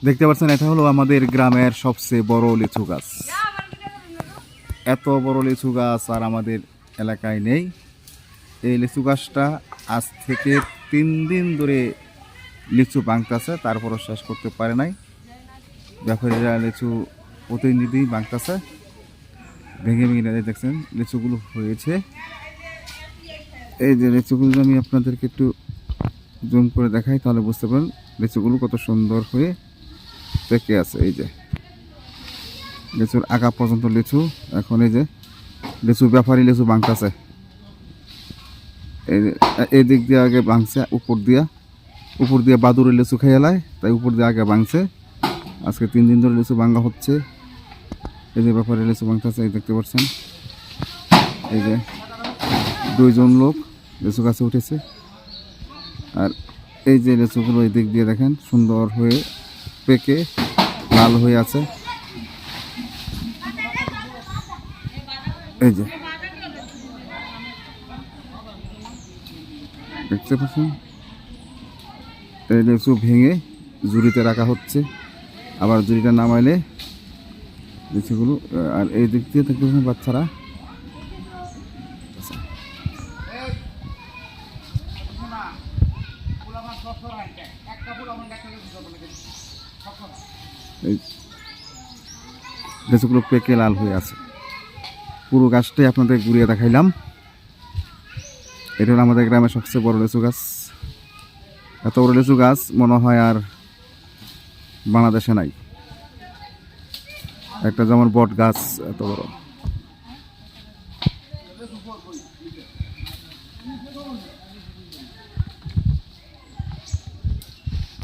দেখতে পাচ্ছেন, এটা হলো আমাদের গ্রামের সবচেয়ে বড় লিচু গাছ। এত বড় লিচু গাছ আর আমাদের এলাকায় নেই। এই লিচু গাছটা আজ থেকে 3 দিন ধরে লিচু ভাঙতেছে, তারপরও শেষ করতে পারে নাই। ব্যাপারীরা লিচু প্রতিনিধি ভাঙতেছে, ভেঙে ভেঙে দেখছেন লিচুগুলো হয়েছে। এই যে লিচুগুলো আমি আপনাদেরকে একটু জুম করে দেখাই, তাহলে বুঝতে পারেন লিচুগুলো কত সুন্দর হয়ে পেকে আছে। এই যে লিচুর আগা পর্যন্ত লিচু। এখন এই যে লিচু ব্যাপারী লিচু ভাঙতেছে, এই দিক দিয়ে আগে ভাঙছে, উপর দিয়ে বাদুরের লিচু খেয়ে এলায়, তাই উপর দিয়ে আগে ভাঙছে। আজকে 3 দিন ধরে লিচু ভাঙা হচ্ছে। এই যে ব্যাপারী লিচু ভাঙতেছে, এই দেখতে পাচ্ছেন। এই যে 2 জন লোক লিচু গাছে উঠেছে। আর এই যে লিচুগুলো এই দিক দিয়ে দেখেন সুন্দর হয়ে পেকে লাল হয়ে আছে। এই যে দেখতে পাচ্ছেন, এই লিচু ভেঙে ঝুড়িতে রাখা হচ্ছে, আবার ঝুড়িটা নামাইলে লিচুগুলো। আর এই দিক দিয়ে দেখতে পাচ্ছেন বাচ্চারা এই লিচুগুলো পেকে লাল হয়ে আছে। পুরো গাছটাই আপনাদের ঘুরিয়ে দেখাইলাম। এটা হলো আমাদের গ্রামের সবচেয়ে বড় লিচু গাছ। এত বড় লিচু গাছ মনে হয় আর বাংলাদেশে নাই। একটা যেমন বট গাছ এত বড়।